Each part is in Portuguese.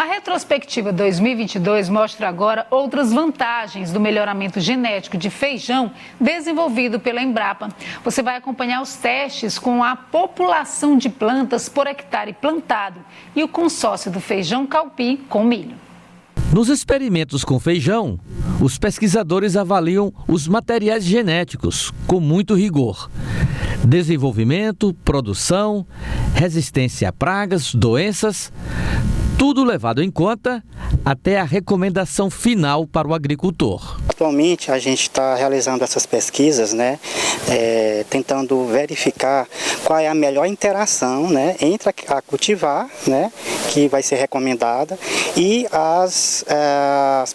A retrospectiva 2022 mostra agora outras vantagens do melhoramento genético de feijão desenvolvido pela Embrapa. Você vai acompanhar os testes com a população de plantas por hectare plantado e o consórcio do feijão Calpi com milho. Nos experimentos com feijão, os pesquisadores avaliam os materiais genéticos com muito rigor. Desenvolvimento, produção, resistência a pragas, doenças, tudo levado em conta até a recomendação final para o agricultor. Atualmente a gente está realizando essas pesquisas, tentando verificar qual é a melhor interação, entre a cultivar, que vai ser recomendada, e as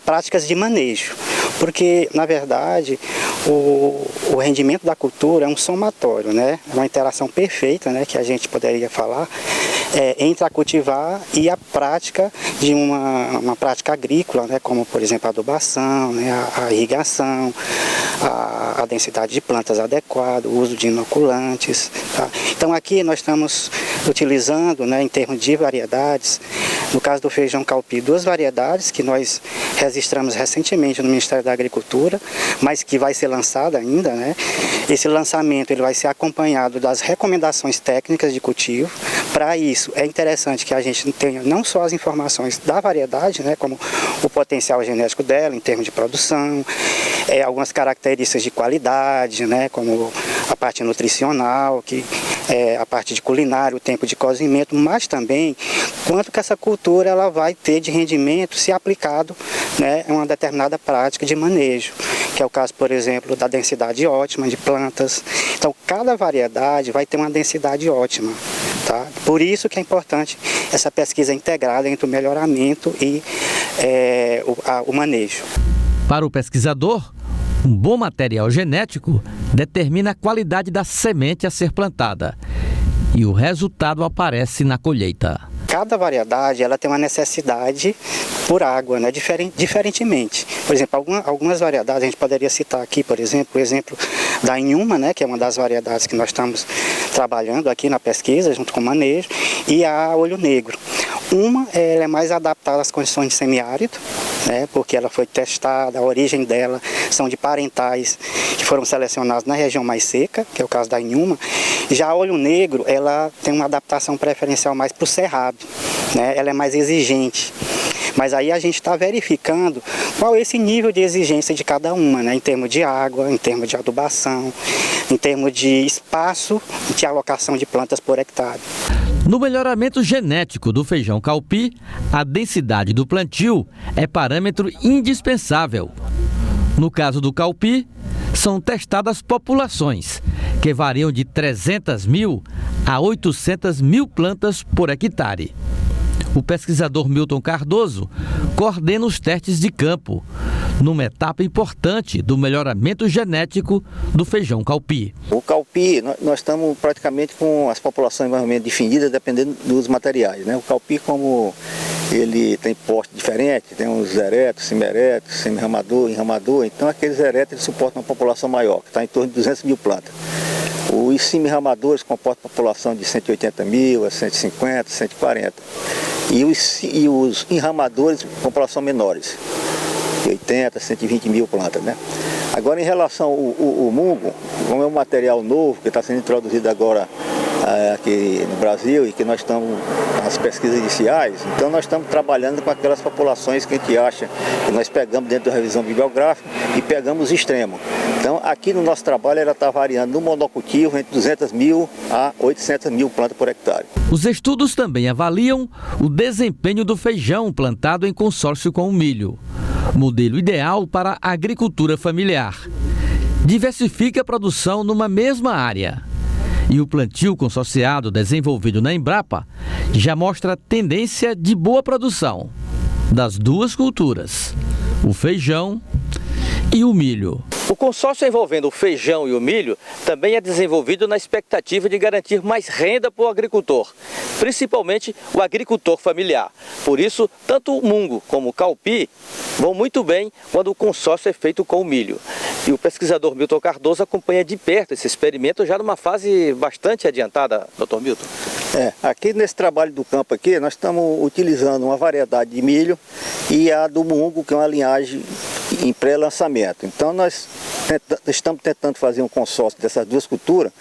práticas de manejo. Porque, na verdade, o rendimento da cultura é um somatório, é uma interação perfeita, que a gente poderia falar, entre a cultivar e a prática de uma prática agrícola, como, por exemplo, a adubação, a irrigação, a densidade de plantas adequada, o uso de inoculantes. Tá? Então, aqui nós estamos utilizando, em termos de variedades, no caso do feijão Calpi, 2 variedades que nós registramos recentemente no Ministério da Agricultura, mas que vai ser lançada ainda. Esse lançamento ele vai ser acompanhado das recomendações técnicas de cultivo. Para isso, é interessante que a gente tenha não só as informações da variedade, como o potencial genético dela em termos de produção, algumas características de qualidade, como a parte nutricional, a parte de culinária, o tempo de cozimento, mas também quanto que essa cultura ela vai ter de rendimento se aplicado em uma determinada prática de manejo, que é o caso, por exemplo, da densidade ótima de plantas. Então, cada variedade vai ter uma densidade ótima. Tá? Por isso que é importante essa pesquisa integrada entre o melhoramento e o manejo. Para o pesquisador, um bom material genético determina a qualidade da semente a ser plantada e o resultado aparece na colheita. Cada variedade ela tem uma necessidade por água, diferentemente. Por exemplo, algumas variedades, a gente poderia citar aqui, por exemplo, o exemplo da Inhuma, que é uma das variedades que nós estamos trabalhando aqui na pesquisa, junto com o manejo, e a Olho Negro. Ela é mais adaptada às condições de semiárido, porque ela foi testada, a origem dela são de parentais que foram selecionados na região mais seca, que é o caso da Inhuma. Já a Olho Negro, ela tem uma adaptação preferencial mais para o cerrado, ela é mais exigente. Mas aí a gente está verificando qual é esse nível de exigência de cada uma, em termos de água, em termos de adubação, em termos de espaço de alocação de plantas por hectare. No melhoramento genético do feijão Calpi, a densidade do plantio é parâmetro indispensável. No caso do Calpi, são testadas populações, que variam de 300 mil a 800 mil plantas por hectare. O pesquisador Milton Cardoso coordena os testes de campo, numa etapa importante do melhoramento genético do feijão Calpi. O Calpi, nós estamos praticamente com as populações mais ou menos definidas, dependendo dos materiais. O Calpi, como ele tem porte diferente, tem uns eretos, semi-enramador, enramador, então aqueles eretos eles suportam uma população maior, que está em torno de 200 mil plantas. Os semi-enramadores comportam população de 180 mil a 150, 140. E os enramadores, população menores, de 80, 120 mil plantas, Agora, em relação ao mungo, como é um material novo que está sendo introduzido agora aqui no Brasil e que nós estamos nas pesquisas iniciais, então nós estamos trabalhando com aquelas populações que a gente acha que nós pegamos dentro da revisão bibliográfica e pegamos extremo. Então, aqui no nosso trabalho, ela está variando no monocultivo entre 200 mil a 800 mil plantas por hectare. Os estudos também avaliam o desempenho do feijão plantado em consórcio com o milho, modelo ideal para a agricultura familiar. Diversifica a produção numa mesma área. E o plantio consorciado desenvolvido na Embrapa já mostra tendência de boa produção das duas culturas, o feijão e o milho. O consórcio envolvendo o feijão e o milho também é desenvolvido na expectativa de garantir mais renda para o agricultor, principalmente o agricultor familiar. Por isso, tanto o mungo como o calpi vão muito bem quando o consórcio é feito com o milho. E o pesquisador Milton Cardoso acompanha de perto esse experimento já numa fase bastante adiantada, doutor Milton. Aqui nesse trabalho do campo aqui, nós estamos utilizando uma variedade de milho e a do mungo, que é uma linhagem em pré-lançamento. Então nós estamos tentando fazer um consórcio dessas duas culturas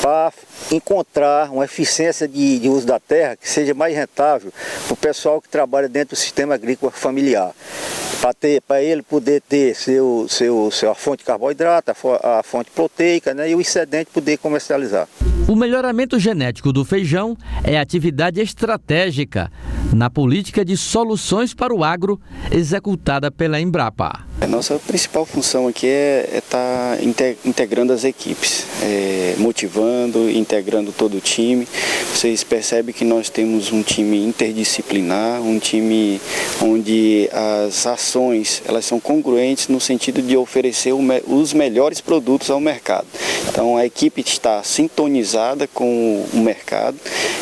para encontrar uma eficiência de uso da terra que seja mais rentável para o pessoal que trabalha dentro do sistema agrícola familiar. Para ele poder ter a fonte de carboidrato, a fonte proteica, né, e o excedente poder comercializar. O melhoramento genético do feijão é atividade estratégica na política de soluções para o agro executada pela Embrapa. A nossa principal função aqui é estar integrando as equipes, motivando, integrando todo o time. Vocês percebem que nós temos um time interdisciplinar, um time onde as ações elas são congruentes no sentido de oferecer os melhores produtos ao mercado. Então a equipe está sintonizada com o mercado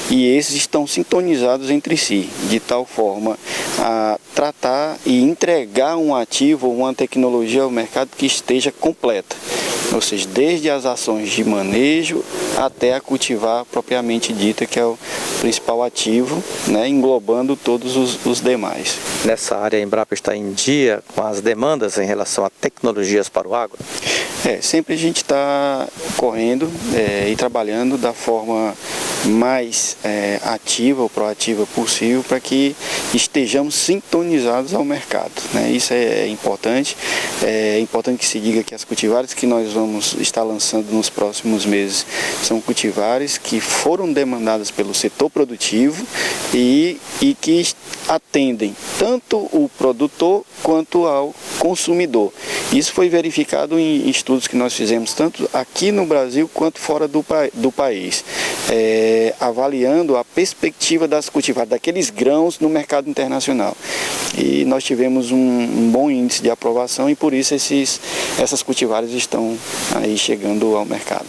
e esses estão sintonizados entre si, de tal forma a tratar e entregar um ativo ou uma tecnologia ao mercado que esteja completa. Ou seja, desde as ações de manejo até a cultivar propriamente dita, que é o principal ativo, né, englobando todos os demais. Nessa área a Embrapa está em dia com as demandas em relação a tecnologias para o agro? Sempre a gente está correndo e trabalhando da forma mais ativa ou proativa possível para que estejamos sintonizados ao mercado, né? Isso é importante. É importante que se diga que as cultivares que nós vamos estar lançando nos próximos meses são cultivares que foram demandadas pelo setor produtivo e que atendem tanto o produtor quanto ao consumidor. Isso foi verificado em estudos que nós fizemos tanto aqui no Brasil quanto fora do país, avaliando a perspectiva das cultivares, daqueles grãos no mercado internacional. E nós tivemos um bom índice de aprovação e por isso essas cultivares estão aí chegando ao mercado.